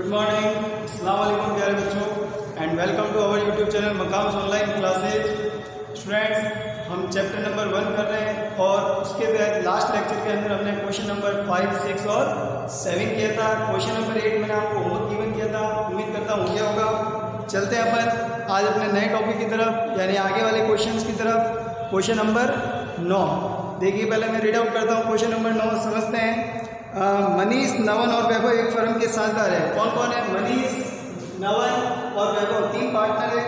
Good morning, अस्सलाम वालेकुम प्यारे बच्चों and welcome to our YouTube channel मकाम्स ऑनलाइन क्लासेज। स्टूडेंट्स, हम चैप्टर नंबर 1 कर रहे हैं और उसके बाद लास्ट लेक्चर के अंदर हमने क्वेश्चन नंबर 5, 6 और 7 किया था। क्वेश्चन नंबर 8 मैंने आपको होमवर्क गिवन किया था, उम्मीद करता हूँ क्या होगा। चलते हैं अपन आज अपने नए टॉपिक की तरफ, यानी आगे वाले क्वेश्चन की तरफ। क्वेश्चन नंबर 9 देखिए, पहले मैं रीड आउट करता हूँ। क्वेश्चन नंबर 9 समझते हैं। मनीष, नवन और वैभव एक फर्म के साझेदार है। कौन कौन है? मनीष, नवन और वैभव 3 पार्टनर है।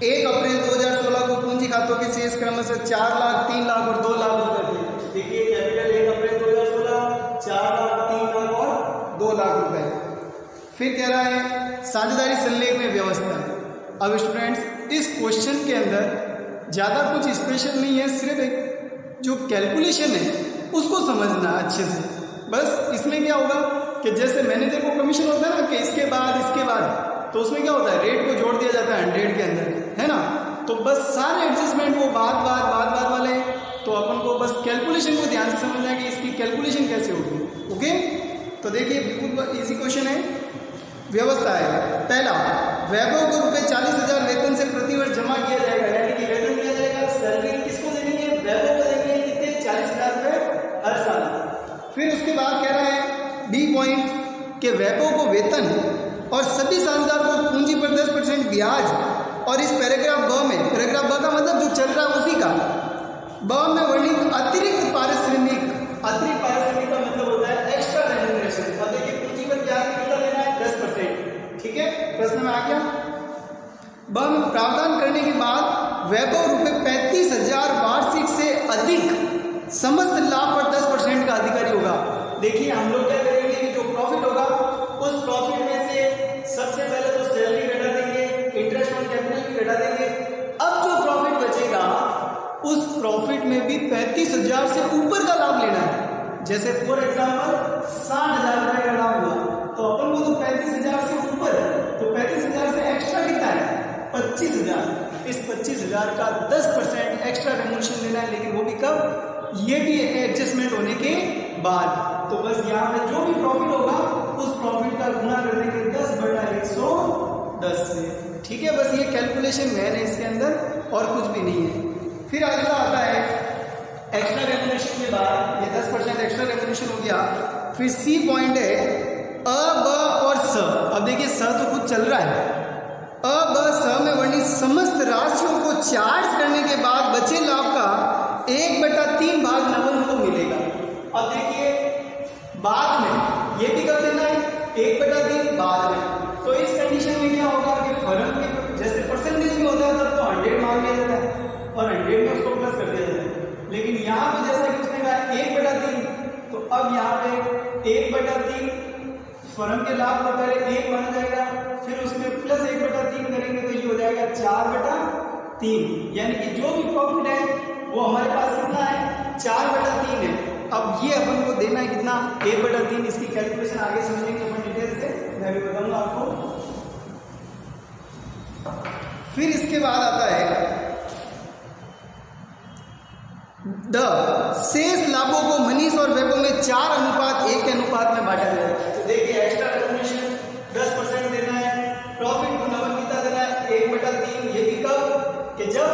1 अप्रैल 2016 को पूंजी खातों के शेष क्रमशः 4 लाख, 3 लाख और 2 लाख रुपए थे। देखिए कैपिटल 1 अप्रैल 2016 4 लाख, 3 लाख और 2 लाख रुपए। फिर कह रहा है साझेदारी संलेख में व्यवस्था। अब स्टूडेंट्स, इस क्वेश्चन के अंदर ज्यादा कुछ स्पेशल नहीं है, सिर्फ एक जो कैलकुलेशन है उसको समझना अच्छे से। बस इसमें क्या होगा कि जैसे मैनेजर को कमीशन होता है ना कि इसके बाद, तो उसमें क्या होता है, रेट को जोड़ दिया जाता है 100 के अंदर, है ना। तो बस सारे एडजस्टमेंट वो बाद वाले, तो अपन को बस कैलकुलेशन को ध्यान से समझना है कि इसकी कैलकुलेशन कैसे होगी। ओके, तो देखिए बिल्कुल इजी क्वेश्चन है। व्यवस्था है पहला, वैभव को रुपये 40,000 वेतन से प्रतिवर्ष जमा किया जाएगा, यानी कि वेतन किया जाएगा। सैलरी किसको देनी है? वैभव को देनी है। कितने? 40,000 रुपये हर साल। फिर उसके बाद कह रहा है बी पॉइंट के वैभव को वेतन और सभी साझेदार को पूंजी पर 10% ब्याज। और इस पैराग्राफ ब में, पैराग्राफ ब का मतलब जो चल रहा है उसी का, ब में वर्णित अतिरिक्त पारिश्रमिक का मतलब होता है एक्स्ट्रा रेम्युनरेशन। और देखिए पूंजी पर ब्याज कितना लेना है? 10%। ठीक है, प्रश्न में आ गया। ब में प्रावधान करने के बाद वैभव रुपये 35,000 वार्षिक से अधिक समस्त लाभ पर 10% का अधिकारी होगा। देखिए हम लोग क्या करेंगे कि जो प्रॉफिट होगा उस प्रॉफिट में से सबसे पहले तो सैलरी घटा देंगे, इंटरेस्ट ऑन कैपिटल भी घटा देंगे। अब जो प्रॉफिट बचेगा उस प्रॉफिट में भी 35,000 से ऊपर का लाभ लेना है। जैसे फॉर एग्जाम्पल 60,000 रुपए का लाभ हुआ तो अपन को तो 35,000 से ऊपर, तो 35,000 से एक्स्ट्रा कितना है? 25,000। इस 25,000 का 10% एक्स्ट्रा रेम्युनरेशन लेना है, लेकिन वो भी कब? ये भी एडजस्टमेंट होने के बाद। तो बस यहाँ पे जो भी प्रॉफिट होगा उस प्रॉफिट का गुना कर देंगे 10/110 से। ठीक है, बस ये कैलकुलेशन मैन है इसके अंदर और कुछ भी नहीं है। फिर अगला आता है एक्स्ट्रा रेम्युनरेशन के बाद ये 10% एक्स्ट्रा रेम्युनरेशन हो गया। फिर सी पॉइंट है अ, ब और स। अब देखिए स तो खुद चल रहा है। अ, ब, स में वर्णित समस्त राशियों को चार्ज करने के बाद बचे लाभ का 1/3 भाग नवन को मिलेगा। अब देखिए बाद में ये भी कर देना है 1/3 बाद में। तो इस कंडीशन में क्या होगा कि फर्म के जैसे परसेंटेज में होता है तब तो 100 मांग लिया जाता है और 100 में उसको प्लस कर दिया जाता है। लेकिन यहाँ पे जैसा कि उसने कहा 1/3, तो अब यहाँ पे 1/3 फर्म के लाभ का पहले 1 माना जाएगा, फिर उसमें प्लस 1/3 करेंगे तो ये हो जाएगा 4/3। यानी कि जो भी प्रॉफिट है वो हमारे पास कितना है? 4/3 है। अब ये अपन को देना है कितना? 1/3। इसकी कैलकुलेशन आगे समझेंगे अपन डिटेल से, मैं भी बताऊंगा आपको। फिर इसके बाद आता है द शेष लाभों को मनीष और वैभव में 4:1 के अनुपात में बांटा जाएगा। तो देखिए एक्स्ट्रा रेम्युनरेशन 10% देना है, प्रॉफिट को नवन कितना देना है? 1/3। ये भी कब? कि जब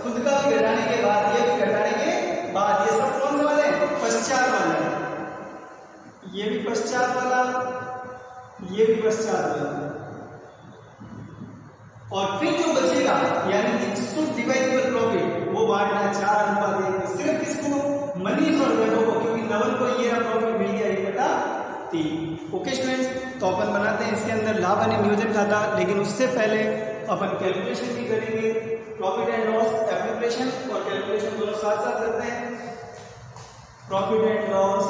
खुद का भी घटाने के बाद, ये भी घटाने के बाद। ये सब कौन से वाले हैं? पश्चात वाले। ये भी पश्चात वाला, ये भी पश्चात वाला। और फिर जो बचेगा यानी कि शुद्ध डिवाइडेबल प्रॉफिट वो बांटना है 4:1। सिर्फ किसको? मनीष और वैभव को, क्योंकि नवन को ये प्रॉफिट मिल गया 1/3। ओके स्टूडेंट्स, तो अपन बनाते हैं इसके अंदर लाभ हानि नियोजन खाता, लेकिन उससे पहले अपन कैलकुलेशन भी करेंगे। प्रॉफिट एंड लॉस एप्लीकेशन और कैलकुलेशन दोनों साथ साथ करते हैं। Profit and loss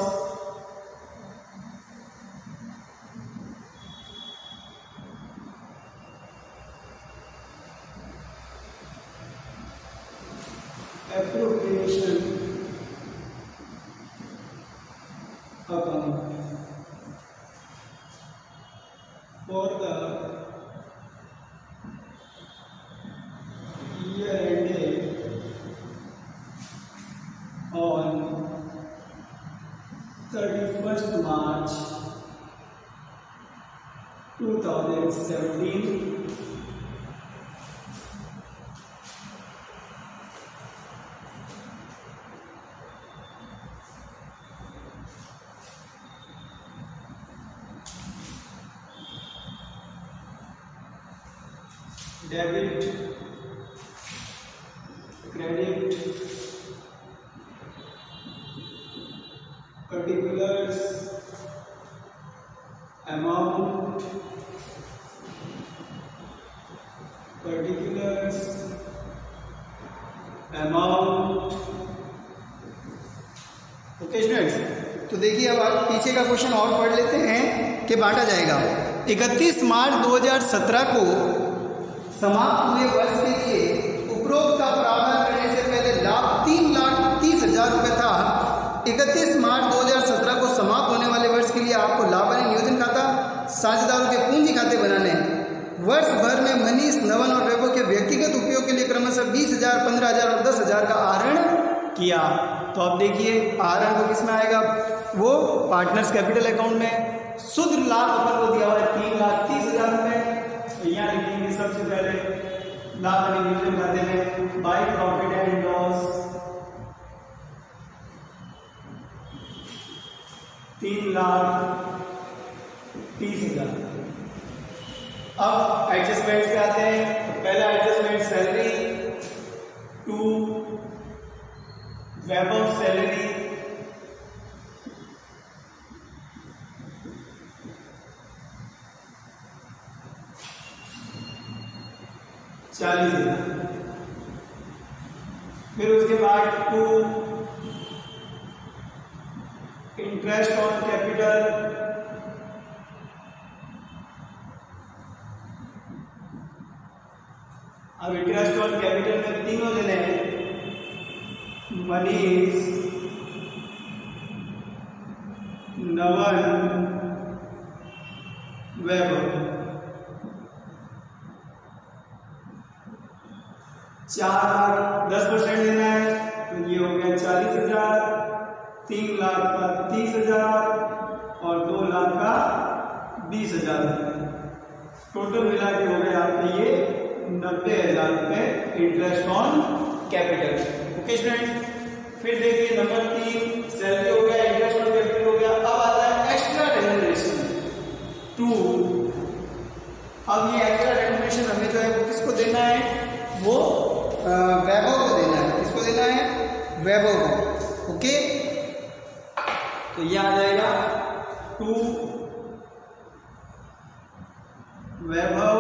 appropriation account for the year ended on 31st March 2017 debit credit particulars amount okay students, तो देखिए अब आप पीछे का क्वेश्चन और पढ़ लेते हैं कि बांटा जाएगा। 31 मार्च 2017 को समाप्त हुए वर्ष के लिए उपरोक्त का प्रावधान करने से पहले लाभ 3,30,000 रुपये था। 31 मार्च 2017 को समाप्त होने वाले वर्ष के लिए आपको लाभानी नियोजन खाता साझेदारों के पूंजी खाते बनाने हैं। वर्ष भर में मनीष, नवन और वैभव के व्यक्तिगत उपयोग के लिए क्रमशः 20,000, 15,000 और 10,000 का आहरण किया। तो अब देखिए आहरण को किसमें आएगा, वो पार्टनर्स कैपिटल अकाउंट में। शुद्ध लाभ अपन को दिया हुआ है 3,30,000 रुपये। यहाँ लिखेंगे सबसे पहले लाभ और नियोजन खाते में बाय प्रॉफिट एंड लॉस 3,30,000। अब एडजस्टमेंट्स पे आते हैं। तो पहला adjustment salary to Vaibhav salary 40,000। फिर उसके बाद टू इंटरेस्ट ऑन कैपिटल अब इंटरेस्ट ऑन कैपिटल में तीनों जने हैं, मनीष, नवन, वैभव। 10% देना है तो ये हो गया 40,000, 3 लाख का 30,000 और 2 लाख का 20,000। टोटल मिला के हो गया आपके ये 90,000 रुपए interest on capital. Okay student, फिर देखिए नंबर 3 सैलरी हो गया, इंटरेस्ट ऑन कैपिटल हो गया। अब आता है एक्स्ट्रा रेम्यूनरेशन 2। अब ये एक्स्ट्रा रेम्यूनरेशन हमें जो है वो किसको देना है, वो वैभव को देना है। किसको देना है, वैभव को। ओके, तो ये आ जाएगा 2 वैभव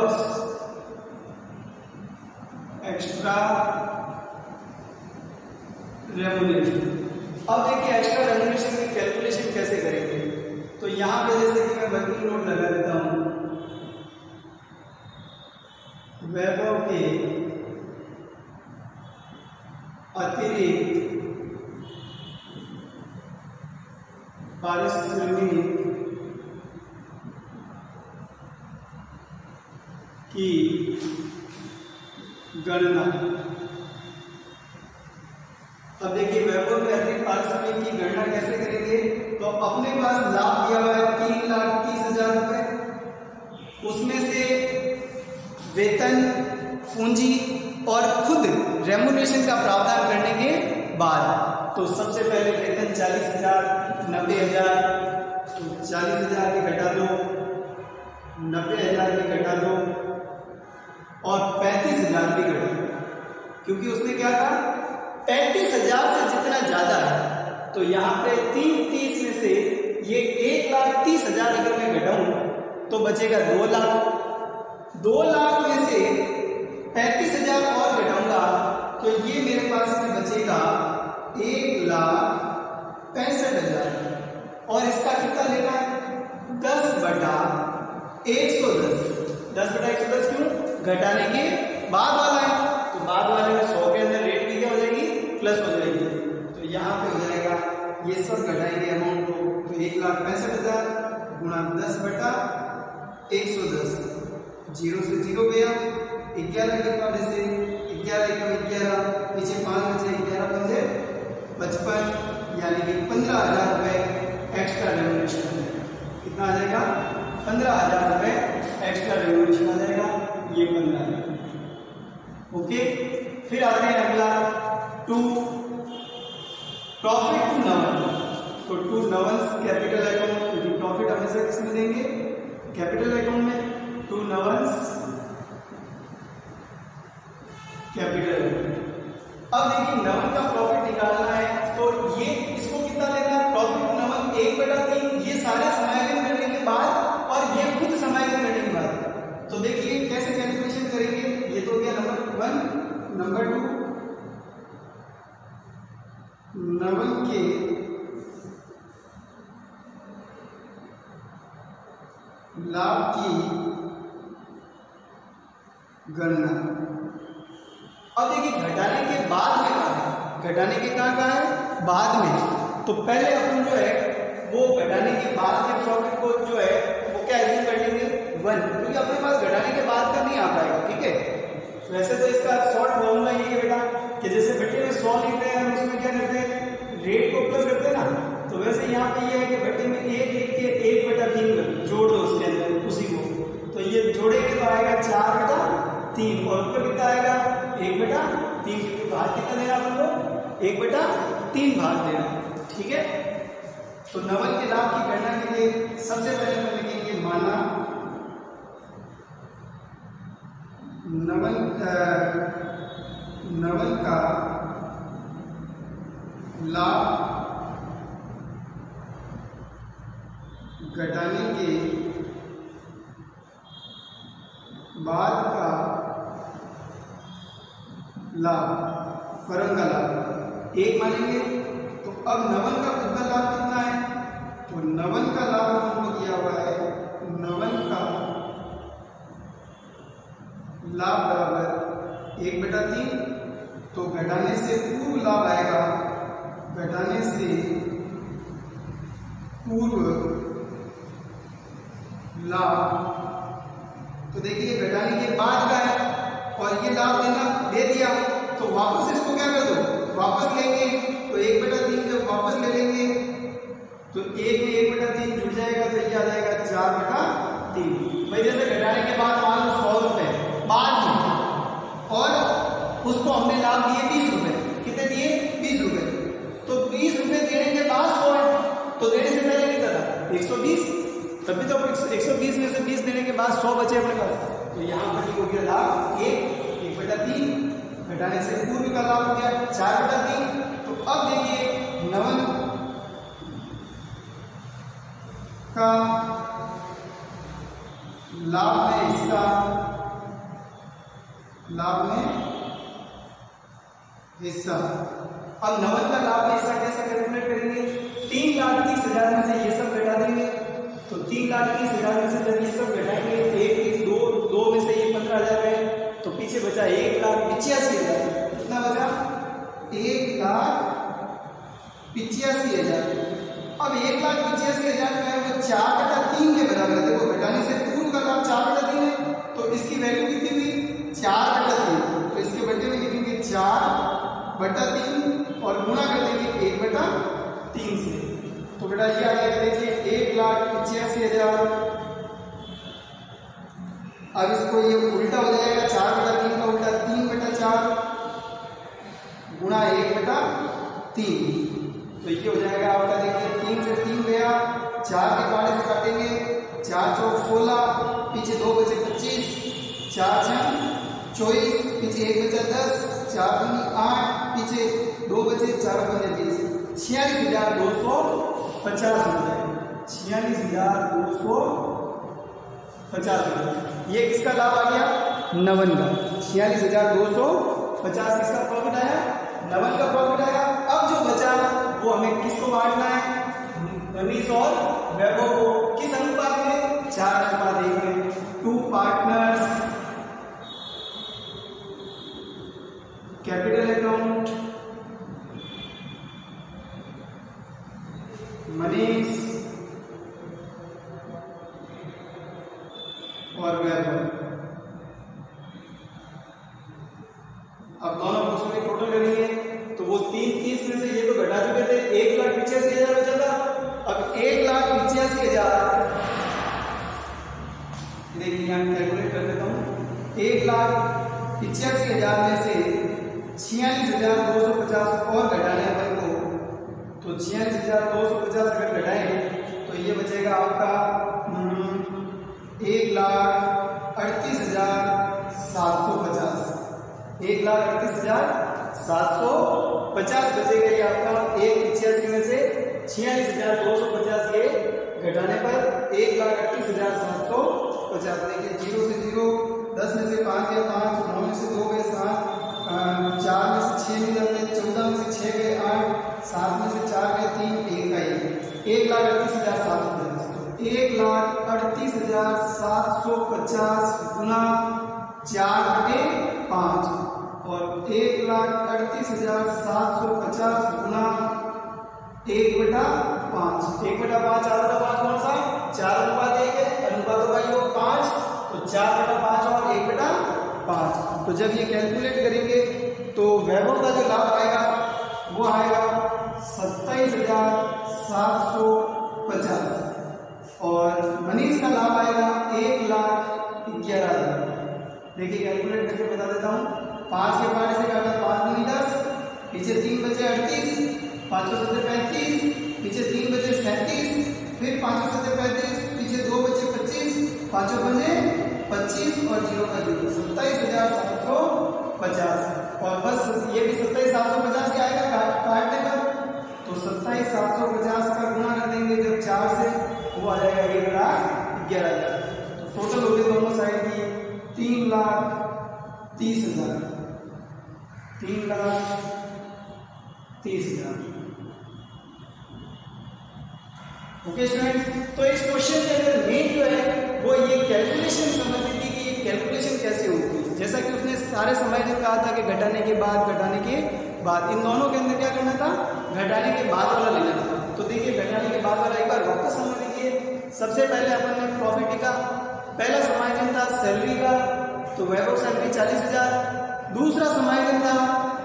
एक्स्ट्रा रेम्यूनरेशन। अब देखिए एक्स्ट्रा रेम्यूनरेशन की कैलकुलेशन कैसे करेंगे। तो यहां पे जैसे कि मैं वर्किंग नोट लगा देता हूं, वैभव के अतिरिक्त पारिश्रमिक की गणना। अब देखिए वैभव के अतिरिक्त पारिश्रमिक की गणना कैसे करेंगे। तो अपने पास लाभ दिया हुआ है 3,30,000 रुपए, उसमें से वेतन, पूंजी और खुद रेम्यूनरेशन का प्रावधान करने के बाद तो सबसे पहले वेतन 40,000, 90,000, तो 40,000 की घटा दो, 90,000 की घटा दो और 35,000 की घटा दो, क्योंकि उसने क्या कहा 35,000 से जितना ज्यादा है। तो यहाँ पे 3,30 में से ये 1,30,000 अगर मैं घटाऊं तो बचेगा 2 लाख। 2 लाख में से 35,000 और घटाऊंगा तो ये मेरे पास में बचेगा 1,65,000। और इसका कितना लेना है 10/110। 10/110 क्यों, घटाने के बाद वाला है। तो बाद वाले में 100 के अंदर रेट भी क्या हो जाएगी, प्लस हो जाएगी। तो यहाँ पे हो जाएगा, ये सब घटाएंगे अमाउंट को, तो 1,65,000 गुणा 10/110। 0 से 0 गया, 11 के बाद से 11 × 11 पीछे 5 बचे, 11 × 5 55, यानी कि 15,000 रुपए एक्स्ट्रा रेम्यूनरेशन। कितना आ जाएगा 15,000 रुपए ये 15। ओके, फिर आते हैं अगला टू प्रॉफिट टू नवन। तो टू नवंस कैपिटल अकाउंट, क्योंकि प्रॉफिट हमेशा किसमें देंगे, कैपिटल अकाउंट में। To Navan's capital. अब देखिए नवन का प्रॉफिट निकालना है, तो ये इसको कितना लेना है, प्रॉफिट टू नवन 1/3, ये सारे समायोजन करने के बाद और ये खुद समायोजन करने के बाद। तो देखिए कैसे कैलकुलेशन करेंगे। ये तो गया नंबर 1। नंबर 2, नवन के लाभ की गणना। अब देखिए घटाने के बाद में कहा है, घटाने के कहाँ है, बाद में। तो पहले अपन जो है वो घटाने के बाद के प्रॉफिट को जो है वो क्या एज्यूम कर लेंगे 1, क्योंकि अपने पास घटाने के बाद का नहीं आ पाएगा। ठीक है, वैसे तो इसका शॉर्ट फॉर्मूला ये है बेटा कि जैसे भट्टे में 100 लिखते हैं हम, उसमें क्या करते हैं, रेट को प्लस करते हैं ना। तो वैसे यहाँ पे ये है कि भट्टे में 1 लिख के 1/3 जोड़ दो उसके अंदर उसी को, तो ये जोड़ेंगे तो आएगा 4/3 और ऊपर कितना आएगा 1/3, क्योंकि भाग कितना देना अपन को 1/3 भाग देना। ठीक है, तो नवन के लाभ की गणना के लिए सबसे पहले हम लिखेंगे माना नवन का लाभ घटाने के बाद का लाभ, फर्म का लाभ 1 मानेंगे। तो अब नवन का खुद का लाभ कितना है, तो नवन का लाभ हमको दिया हुआ है, नवन का लाभ बराबर 1/3। तो घटाने से पूर्व लाभ आएगा, घटाने से पूर्व लाभ। तो देखिए घटाने के बाद का है और ये लाभ देना दे दिया, तो वापस इसको क्या कर दो, वापस लेंगे। तो 1/3 जब वापस ले लेंगे तो 1 में 1/3 जुड़ जाएगा, तो ये आ जाएगा 4/3। भाई जैसे घटाने के बाद मान लो 100 रुपए बाद में, और उसको हमने लाभ दिए 20 रुपए। कितने दिए, 20 रुपए। तो 20 रुपए देने के बाद 100 है, तो देने से पहले कितना था 120, तभी तो 120 में से 20 देने के बाद 100 बचे अपने पास। तो यहाँ पर हो गया लाभ 1/3, घटाने से पूर्व का लाभ हो गया 4/3। तो अब देखिए नवन का लाभ में हिस्सा, लाभ में हिस्सा। अब नवन का लाभ में हिस्सा कैसे कैलकुलेट करेंगे, 3,30,000 में से ये सब घटा देंगे। तो 3,30,000 में से जब ये सब घटाएंगे, 1 2 में से ये 15,000 है, तो पीछे बचा 1,85,000। कितना बचा, 1,85,000। अब 1,85,000 जो है वो 4/3 के बराबर है। देखो घटाने से पूर्व का लाभ 4/3 है, तो इसकी वैल्यू कितनी हुई 4/3। तो इसके बदले में लिखेंगे 4/3 और गुणा कर देंगे 1/3 से। तो बेटा ये आ जाएगा, देखिए 1,85,000। अब इसको ये उल्टा हो जाएगा, 4/3 का उल्टा 3/4 गुणा 1/3। तो ये हो जाएगा आपका, देखिए 3 से 3 गया, 4 के पाड़े से काटेंगे, 4 चौक 16, पीछे 2 बचे 25, 4 छः 24, पीछे 1 बचा 10, 4 दूनी 8, पीछे 2 बचे 4 पंजे 20, 46,250 रुपये। 46,250 रुपये। ये किसका लाभ आ गया, नवन का। 46,250 किसका प्रॉफिट आया, नवन का प्रॉफिट आया। अब जो बचा वो हमें किसको बांटना है, रमेश और वैभव को। किस अनुपात में, 4:1 में। 2 पार्टनर्स, कैपिटल अकाउंट, मनीष और वैभव। अब दोनों पुस्तकों की टोटल करेंगे तो वो 330 में से ये तो घटा चुके थे, 1,85,000 बचा था। अब 1,85,000, देखिए यहाँ कैलकुलेट कर देता हूँ, 1 85,000 में से 46,250 और घटाने अपन को, तो 46,250 अगर घटाएं तो ये बचेगा आपका 1,38,750। 1,38,750 बचेगा ये आपका। 1,85 में से 46,250 ये घटाने पर 1,38,750। देखिए 0 से 0, 10 में से 5 गए 5, 9 में से 2 गए 7, 4 में से 6 मिल जाते हैं, 14 में से 6 गए 8, 7 में से 4 गए 3, 1 का 1,38,750। 1,38,750 गुना 4/5 और 1,38,750 गुना 1/5। 1/5 4/5 कौन सा? 4:1 है, अनुपात होगा ये 5, तो 4/5 और 1/5। तो जब ये कैलकुलेट करेंगे तो वैभव का जो लाभ आएगा वो आएगा 27,750 और मनीष का लाभ आएगा 1,11,000। देखिए कैलकुलेट करके बता देता हूँ। 5 के 5 से काटा 5 दूनी 10, पीछे 3 बचे 38, 5 7 35, पीछे 3 बचे 37, फिर 5 7 35, पीछे 2 बचे 25, 5 बचे 25 और 0 का 0, 27,750। और बस ये भी 27,750 ही आएगा काटने पर, तो 27,750 का गुणा कर देंगे जब 4 से, वो आ जाएगा 1,11,000। तो टोटल हो गए दोनों साइड की 3,30,000। 3,30,000। ओके स्टूडेंट्स, तो इस क्वेश्चन के अंदर मेन जो है वो ये कैलकुलेशन समझनी थी कि कैलकुलेशन कैसे होती है। जैसा कि उसने सारे समय जो कहा था कि घटाने के बाद इन दोनों के अंदर क्या करना था, घटाने के बाद वाला लेना था। तो देखिए घटाने के बाद वाला एक बार वापस समझ लीजिए। सबसे पहले अपन ने प्रॉफिट का पहला समायोजन था सैलरी का, तो वैभव सैलरी 40,000। दूसरा समायोजन था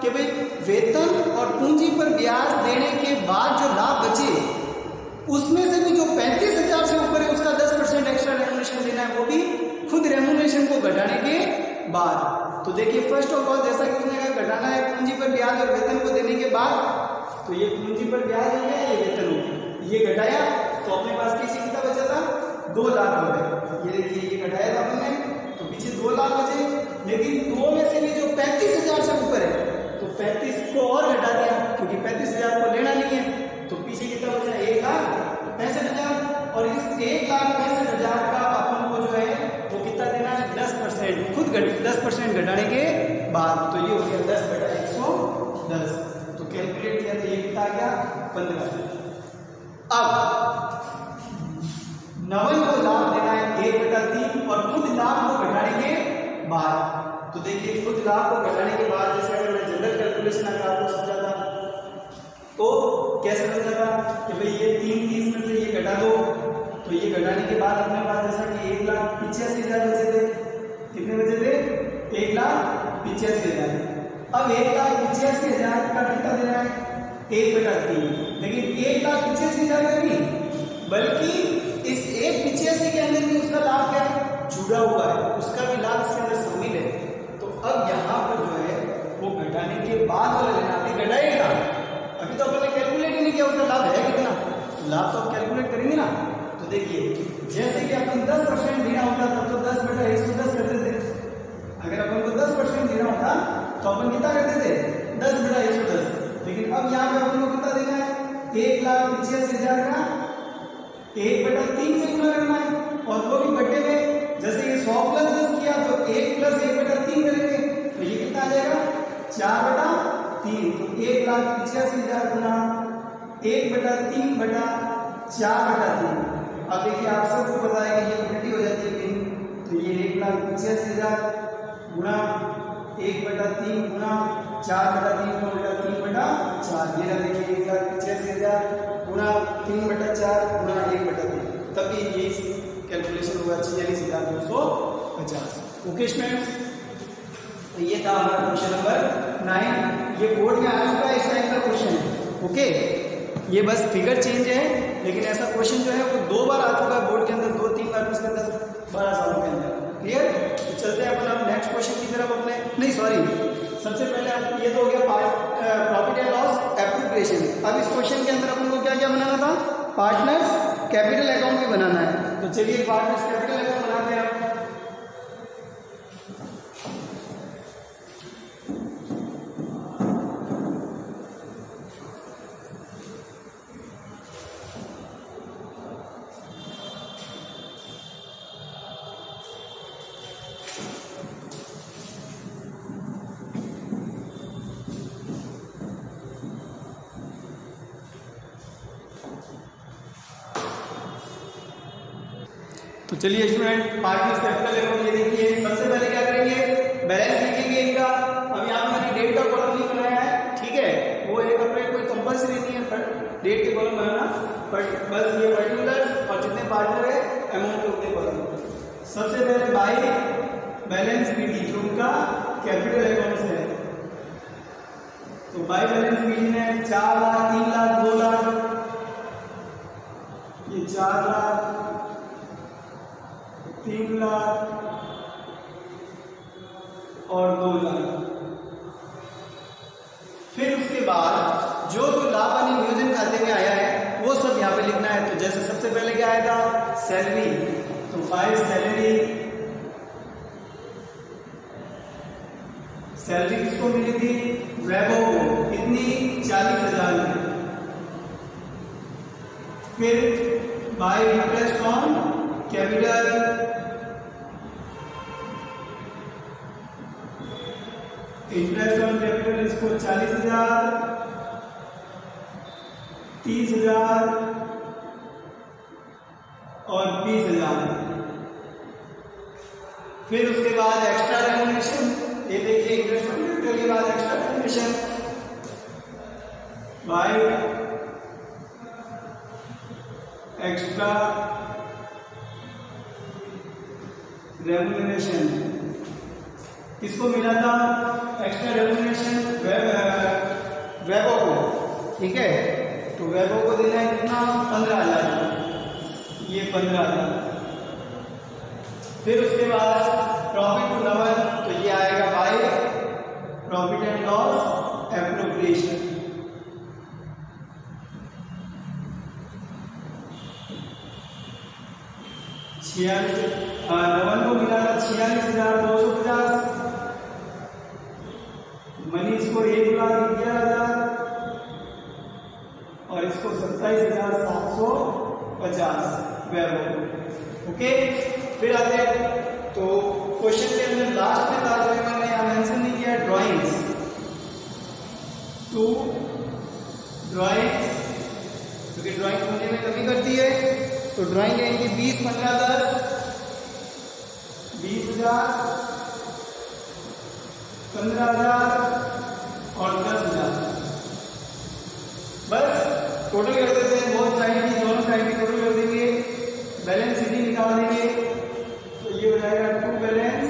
कि भाई वेतन और पूंजी पर ब्याज देने के बाद जो लाभ बचे उसमें से भी जो 35,000 से ऊपर है उसका 10% एक्स्ट्रा रेम्युनरेशन देना है, वो भी खुद रेम्युनरेशन को घटाने के बाद। तो देखिए फर्स्ट ऑफ ऑल जैसा कि उसने कहा घटाना है पूंजी पर ब्याज और वेतन को देने के बाद, तो ये पूंजी पर ब्याज हो गया, ये वेतन हो गया, ये घटाया तो अपने पास पीछे कितना बचा था 2 लाख रुपए। ये देखिए ये घटाया था हमने, तो पीछे 2 लाख बचे, लेकिन 2 में से भी जो 35,000 से ऊपर है तो 35 को और घटा दिया क्योंकि 35,000 को लेना नहीं है, तो पीछे कितना बचा 1,65,000। और इस 1,65,000 का अपन को जो है वो कितना देना है 10%, खुद 10% घटाने के बाद, तो ये हो गया 10/110। तो कैलकुलेट किया तो ये कितना आ गया 15। अब नवन को लाभ देना है 1/3 और खुद लाभ को घटाने के बाद। तो देखिए खुद लाभ को घटाने के बाद जैसे अगर मैं जनरल कैलकुलेशन अगर आपको समझा था तो कैसे समझा था कि भाई ये 3,30 में से ये घटा दो, तो ये घटाने के बाद अपने पास जैसा कि 1,85,000 बचे थे। कितने बचे थे 1,85,000। अब 1,85,000 का कितना देना है 1/3, लेकिन 1,85,000 का नहीं बल्कि इस 1,85,000 के अंदर भी उसका लाभ क्या है जुड़ा हुआ है, उसका भी लाभ इसके अंदर शामिल है। तो अब यहाँ पर जो है वो घटाने के बाद वाला लेना, अभी घटाएगा, अभी तो अपन ने कैलकुलेट ही नहीं किया उसका लाभ है कितना, लाभ तो आप कैलकुलेट करेंगे ना। तो देखिए जैसे कि अपन 10% देना होता तब तो 10/110 करते थे, अगर अपन को 10% देना होता तो अपन कितना करते थे 10/110, लेकिन अब यहाँ पे अपन को कितना देना है 1,85,000 का 1/3 से गुणा करना है, और वो भी बटे में जैसे ये 100 + 10 किया तो 1 + 1/3 करेंगे, तो ये कितना आ जाएगा 4/3। तो 1,85,000 गुना 1/3/4/3। अब देखिए आप सबको पता है कि ये उल्टी हो जाती है पिन, तो ये 1,85,000 गुना 1/3 गुना 4/3 का उल्टा 3/4। ये ना देखिए 1,85,000 गुना 3/4 गुना 1/3, तभी ये कैलकुलेशन हुआ 46,250। ओके स्टूडेंट्स, तो ये था हमारा क्वेश्चन नंबर 9। ये बोर्ड में आ चुका है इस टाइप का क्वेश्चन। ओके, ये बस फिगर चेंज है, लेकिन ऐसा क्वेश्चन जो है वो 2 बार आ चुका है बोर्ड के अंदर, 2-3 बार पिछले 10-12 सालों के अंदर। क्लियर? तो चलते हैं अपन अब नेक्स्ट क्वेश्चन की तरफ अपने। नहीं सॉरी, सबसे पहले ये तो हो गया प्रॉफिट एंड लॉस एप्रोप्रिएशन। अब इस क्वेश्चन के अंदर अपन को क्या क्या बनाना था, पार्टनर्स कैपिटल अकाउंट भी बनाना है। तो चलिए पार्टनर्स कैपिटल अकाउंट बनाते हैं। तो चलिए स्टूडेंट, पार्टनर्स कैपिटल अकाउंट ये देखिए, सबसे पहले क्या करेंगे, बैलेंस लिखेंगे इनका। अब यहाँ पे मैंने डेट का कॉलम नहीं बनाया है, ठीक है, वो एक अपने कोई कंपल्सरी नहीं है डेट के कॉलम बनाना, बट बस ये पर्टिकुलर और जितने पार्टनर है अमाउंट के उतने कॉलम। सबसे पहले बाय बैलेंस पीडी जो उनका कैपिटल अकाउंट है, तो बाय बैलेंस पीडी में 4 लाख, 3 लाख, 2 लाख, ये 4 लाख, 3 लाख और 2 लाख। फिर उसके बाद जो लाभ हानि नियोजन खाते में आया है वो सब यहाँ पे लिखना है। तो जैसे सबसे पहले क्या आएगा, सैलरी, तो बाय सैलरी किसको मिली थी, वैभव को, कितनी, 40,000। फिर bye interest on capital, interest on capital इसको 40,000, 30,000 और 20,000। फिर उसके बाद एक्स्ट्रा रेम्युनरेशन, ये देखिए इंटरेस्ट ऑन कैपिटल के बाद extra remuneration by extra remuneration किसको मिला था, एक्स्ट्रा रेम्युनरेशन वैभव को, ठीक है। तो वैभव को देना है कितना, 15,000, ये 15,000। फिर उसके बाद प्रॉफिट टू नवन, तो ये आएगा by profit and loss appropriation. Navan को मिला था 46,250, मनीष को 1,11,000 और इसको 27,750 वैभव। ओके, फिर आते हैं तो क्वेश्चन के अंदर लास्ट में था जो मैंने यहाँ मेंशन नहीं किया, ड्राइंग्स, टू ड्राइंग्स, क्योंकि ड्राइंग होने में कमी करती है। तो ड्राइंग है इनकी 20, 15, 10, 20,000, 15,000 और 10,000। बस टोटल कर देते हैं, बहुत साइड की, दोनों साइड की टोटल कर देंगे, बैलेंस सीधी निकाल देंगे। तो ये हो जाएगा टू बैलेंस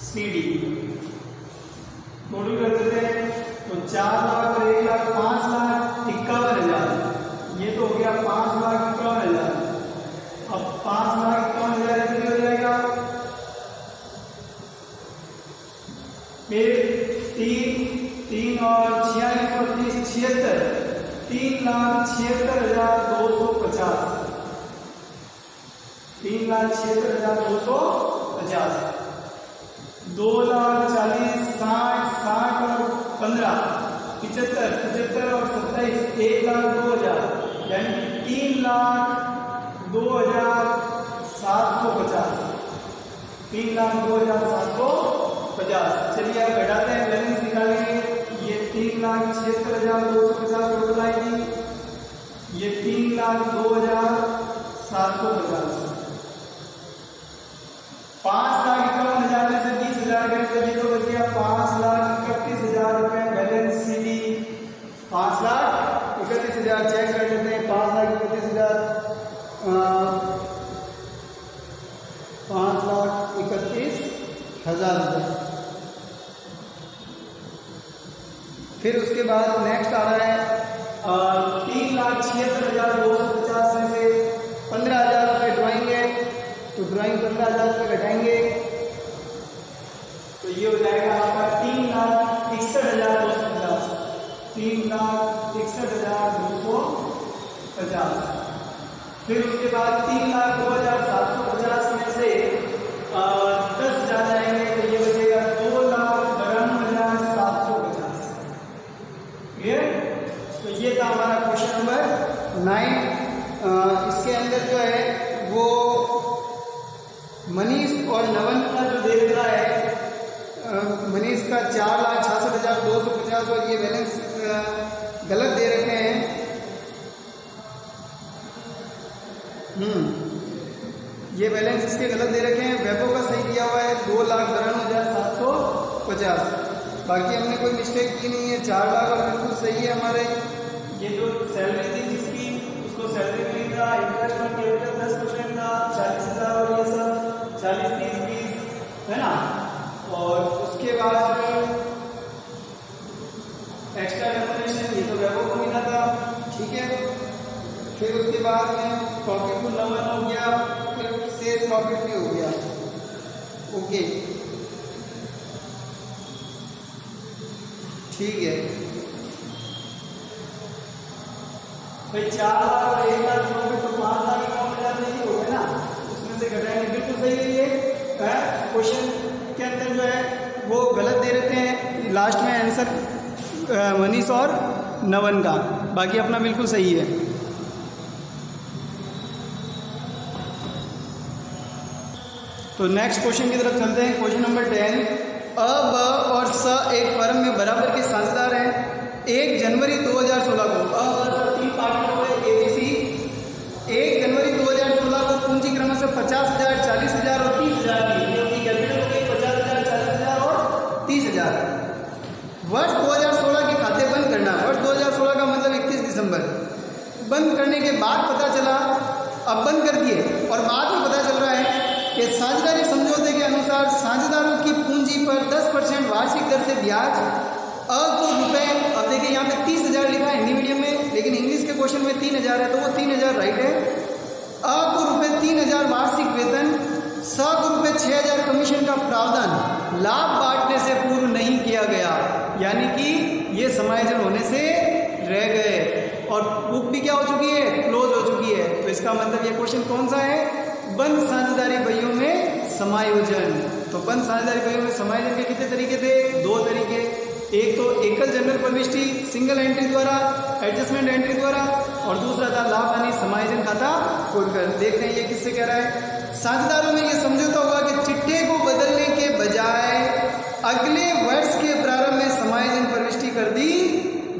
सीडी, टोटल कर देते हैं। तो 4 लाख और 1 लाख, 5,51,000, ये तो हो गया 5,51,000। अब 5,51,000 कितने हो जाएगा, फिर 3 और 46 और 30, 76, 3,76,250, 3,76,250, 2,40,000, 60 और 15, 75 और 27, 1,02,000, यानी 3,02,750, 3,02,750। चलिए अब घटाते हैं, बैलेंस निकालेंगे। ये 3,76,250 टोटल आएगी, ये 3,02,750। 5,51,000 में से 20,000 गए तो ये तो बच गया 5,31,000 रुपए बैलेंस सीडी। 5,31,000 चेक कर लेते हैं, 5,31,000, 5,31,000 रुपए। फिर उसके बाद नेक्स्ट आ रहा है 3,76,250 में से 15,000 रुपए ड्राइंग है, तो ड्राइंग 15,000 रुपए घटाएंगे फिर उसके बाद 3,02,750 में से 10 जा जाएंगे तो ये बचेगा 2,92,750। क्लियर? तो ये था हमारा क्वेश्चन नंबर 9। इसके अंदर जो है वो मनीष और नवन का जो दे रहा है, मनीष का 4,66,250 और ये बैलेंस गलत दे रखे हैं। ये बैलेंस इसके गलत दे रखे हैं। वैभव का सही दिया हुआ है 2,92,750। बाकी हमने कोई मिस्टेक की नहीं है। 4 लाख और बिल्कुल सही है हमारे। ये जो सैलरी थी जिसकी, उसको सैलरी मिली था, इंटरेस्ट ऑन कैपिटल 10% था, 40,000 और ये सब 40, 30, 20 है ना। और उसके बाद एक्स्ट्रा रेमुनरेशन ये तो वैभव को मिला था, ठीक है। फिर उसके बाद में प्रॉफिट को 9 हो गया, फिर सेल्स प्रॉफिट भी हो गया। ओके, ठीक है भाई। 4 लाख और 1 लाख प्रॉफिट तो 5 लाख 9,000 नहीं हो गए ना, उसमें से घटाएंगे। बिल्कुल सही है। ये क्वेश्चन के अंदर जो है वो गलत दे रहे हैं। लास्ट में आंसर मनीष और नवन का, बाकी अपना बिल्कुल सही है। तो नेक्स्ट क्वेश्चन की तरफ चलते हैं। Question number 10। अ, ब और स एक फर्म में बराबर के साझेदार हैं। 1 जनवरी 2016 को अ, ब, स 3 पार्टनर हुए ABC। 1 जनवरी 2016 को पूंजी क्रमशः 50,000, 40,000 और 30,000 की, क्योंकि कैपिटल हो गई 50,000, 40,000 और 30,000। वर्ष 2016 के खाते बंद करना। वर्ष 2016 का मतलब 31 दिसंबर। बंद करने के बाद पता चला, अब बंद कर दिए और बाद में पता चल रहा है कि साझेदारी समझौते के अनुसार साझेदारों की पूंजी पर 10% वार्षिक दर से ब्याज अ को रुपए, अब देखिए यहाँ पे 30,000 लिखा है हिंदी मीडियम में, लेकिन इंग्लिश के क्वेश्चन में 3,000 है, तो वो 3,000 राइट है। अ को रुपए 3,000 वार्षिक वेतन, स को रुपए 6,000 कमीशन का प्रावधान लाभ बांटने से पूर्व नहीं किया गया, यानी कि ये समायोजन होने से रह गए और बुक भी क्या हो चुकी है, क्लोज हो चुकी है। तो इसका मतलब ये क्वेश्चन कौन सा है, बंद साझेदारी बहियों में समायोजन। तो बंद साझेदारी बहियों में समायोजन के कितने तरीके थे, 2 तरीके। एक तो एकल जनरल प्रविष्टि सिंगल एंट्री द्वारा, एडजस्टमेंट एंट्री द्वारा, और दूसरा था लाभ हानि समायोजन खाता खोलकर। देखते हैं ये किससे कह रहा है। साझेदारों में ये समझौता हुआ कि चिट्ठे को बदलने के बजाय अगले वर्ष के प्रारंभ में समायोजन प्रविष्टि कर दी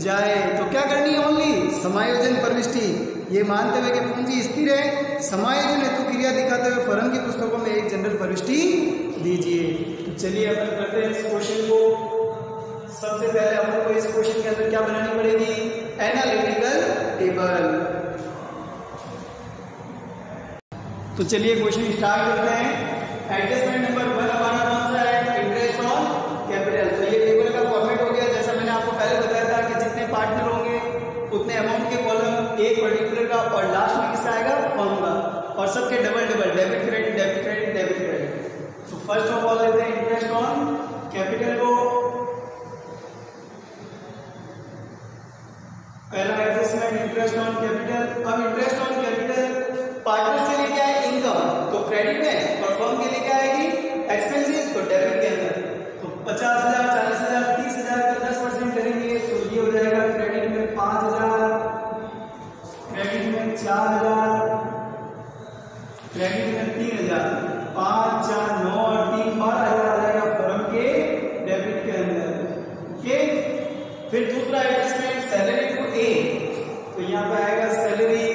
जाए। तो क्या करनी है, ओनली समायोजन प्रविष्टि। ये मानते हुए कि पूंजी स्थिर है, समायोजन हेतु क्रिया दिखाते हुए फर्म की पुस्तकों में एक जनरल प्रविष्टि दीजिए। तो चलिए अपन करते हैं इस क्वेश्चन को। सबसे पहले अपन को इस क्वेश्चन के अंदर क्या बनानी पड़ेगी, एनालिटिकल टेबल। तो चलिए क्वेश्चन स्टार्ट करते हैं। एडजस्टमेंट नंबर 1 हमारा कौन सा है, इंटरेस्ट ऑन कैपिटल। तो ये टेबल का फॉर्मेट हो गया, जैसा मैंने आपको पहले बताया था कि जितने पार्टनर होंगे उतने अमाउंट के कॉलम एक पर्टिकुलर का, और लास्ट में किसका आएगा, फर्म का, और सबके double double, debit credit, debit credit, debit credit. तो फर्स्ट ऑफ ऑल लेते हैं इंटरेस्ट ऑन कैपिटल को। पहला एडजस्टमेंट इंटरेस्ट ऑन कैपिटल। अब इंटरेस्ट ऑन कैपिटल पार्टनर से लेके आए इनकम, तो क्रेडिट में, और फर्म के लेके आएगी एक्सपेंसेस, तो डेबिट के अंदर। तो 50,000, 40,000, 30,000 का 10% करेंगे, तो ये हो जाएगा क्रेडिट में 5,000, क्रेडिट में 4,000, क्रेडिट में 3,000, 5, 4, 9 और 3, 12,000 आ जाएगा फर्म के डेबिट के अंदर। ओके, फिर दूसरा एडजस्टमेंट सैलरी टू ए। तो यहाँ पे आएगा सैलरी,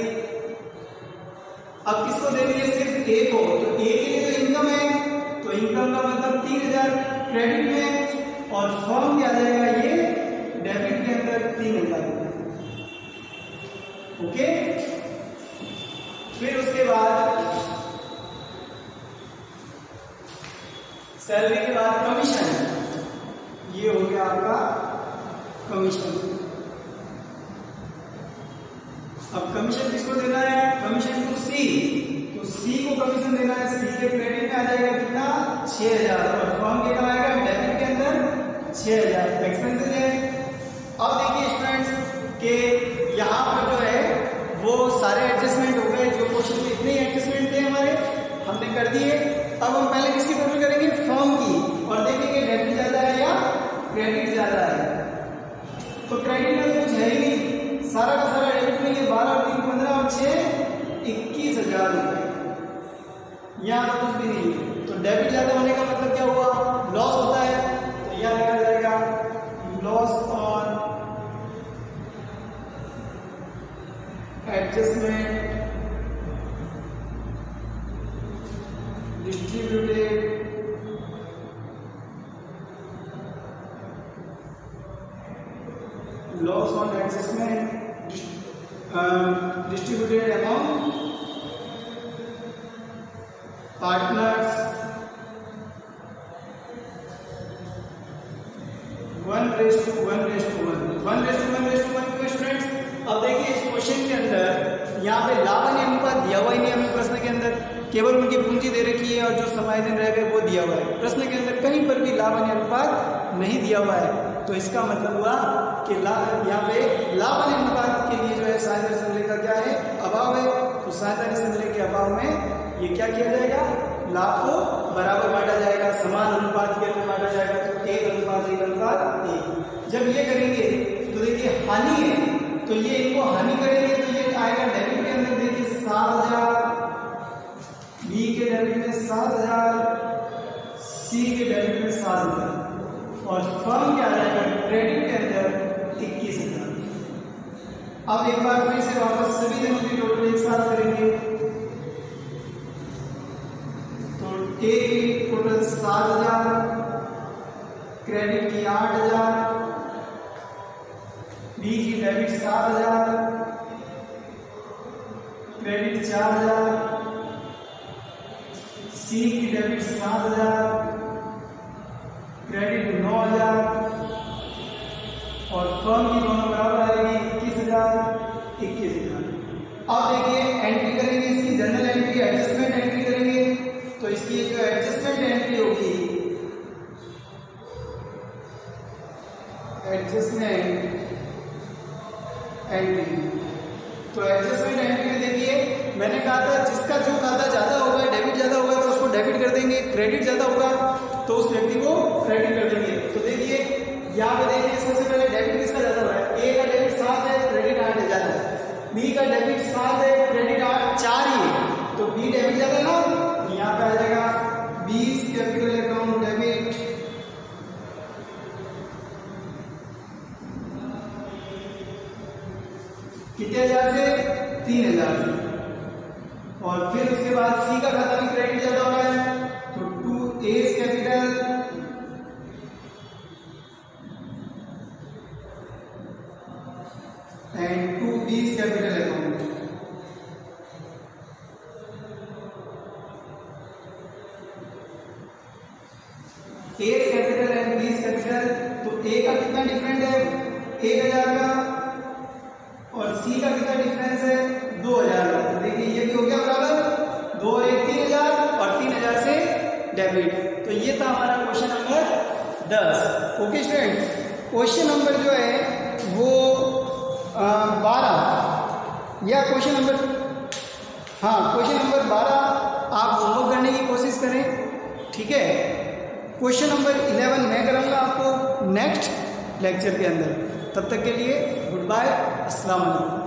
अब किसको देनी है, सिर्फ ए को। तो ए के लिए तो इनकम है, तो इनकम का मतलब 3,000 क्रेडिट में, और फर्म क्या आ जाएगा, ये डेबिट के अंदर 3,000। ओके, फिर उसके बाद सैलरी के बाद कमीशन, ये हो गया आपका कमीशन। अब कमीशन किसको देना है, कमीशन टू सी। तो सी को कमीशन देना है, सी के क्रेडिट में आ जाएगा कितना, 6,000, और फर्म के कम आएगा डेबिट के अंदर 6,000 एक्सपेंसेस है। अब देखिए स्टूडेंट्स के यहाँ पर जो है वो सारे एडजस्टमेंट हो गए गए, जो क्वेश्चन में इतने एडजस्टमेंट थे हमारे हमने कर दिए। अब हम पहले किसकी टोटल करेंगे, फर्म की, और देखेंगे डेबिट ज़्यादा है या क्रेडिट ज़्यादा है। तो क्रेडिट में कुछ है ही नहीं, सारा का सारा डेबिट में, ये 12 और 3 15 और 6 21,000 रुपये, यहाँ कुछ भी नहीं है। तो डेबिट ज़्यादा होने का मतलब क्या हुआ, लॉस होता है। तो यहाँ लिखा जाएगा loss on adjustment distributed loss on adjustment distributed among partners 1:1:1 क्यों स्टूडेंट्स। अब देखिए इस क्वेश्चन के अंदर यहाँ पे लाभ आणि अनुपात दिया हुआ ही नहीं हमें प्रश्न के अंदर, केवल उनकी पूंजी दे रखी है और जो समायोजन रह गए वो दिया हुआ है। प्रश्न के अंदर कहीं पर भी लाभ आणि अनुपात नहीं दिया हुआ है, तो इसका मतलब हुआ कि यहाँ पे लाभ आणि अनुपात के लिए जो है सहायता समूह का क्या है, अभाव है। तो सहायता समूह के अभाव में ये क्या किया जाएगा, लाभ को बराबर बांटा जाएगा, समान अनुपात के अंदर बांटा जाएगा। तो 1:1:1। जब ये करेंगे तो देखिए हानि है, तो ये इनको हानि करेंगे तो ये आएगा डेबिट के अंदर, देखिए 7,000, बी के डेबिट में 7,000, सी के डेबिट में 7,000, और फर्म क्या आ जाएगा क्रेडिट के अंदर 21,000। अब एक बार फिर से वापस सभी जनों की टोटल एक साथ करेंगे। तो ए की टोटल 7,000, क्रेडिट की 8,000, बी की डेबिट 7,000, क्रेडिट 4,000, सी की डेबिट 7,000, क्रेडिट 9,000, और फर्म की दोनों बराबर आएगी 21,000, 21,000। अब देखिए एंट्री करेंगे, इसकी जनरल एंट्री एडजस्टमेंट एंट्री करेंगे। तो इसकी जो एडजस्टमेंट एंट्री होगी, एडजस्टमेंट एंट्री, तो एडजस्टमेंट एंट्री में देखिए मैंने कहा था जिसका जो खाता ज्यादा होगा, डेबिट ज्यादा होगा तो उसको डेबिट कर देंगे, क्रेडिट ज्यादा होगा तो उस व्यक्ति को क्रेडिट कर देंगे। तो देखिए यहाँ पे देखिए सबसे पहले डेबिट किसका ज्यादा हो रहा है, ए का डेबिट 7 है, क्रेडिट 8 ज्यादा है, बी का डेबिट 7 है, क्रेडिट 8 4 ही है, तो बी डेबिट ज्यादा है ना, यहाँ पे आ जाएगा 20 कैपिटल अकाउंट डेबिट, कितने हजार से, 3,000 से। और फिर उसके बाद सी का खाता भी क्रेडिट ज्यादा हो रहा है, तो 2 एस कैपिटल एंड 2 बीस capital account. S capital and बीस कैपिटल, तो ए का कितना डिफरेंट है, 1,000 का, और सी का कितना डिफरेंस है, 2,000 का। तो देखिए ये भी हो गया बराबर, 2 और 1 3,000, और 3,000 से डेबिट। तो ये था हमारा question number 10। Okay student, question number जो है वो 12 या क्वेश्चन नंबर, हाँ क्वेश्चन नंबर 12 आप होमवर्क करने की कोशिश करें, ठीक है। क्वेश्चन नंबर 11 मैं करूँगा आपको नेक्स्ट लेक्चर के अंदर। तब तक के लिए गुड बाय, अस्सलाम वालेकुम।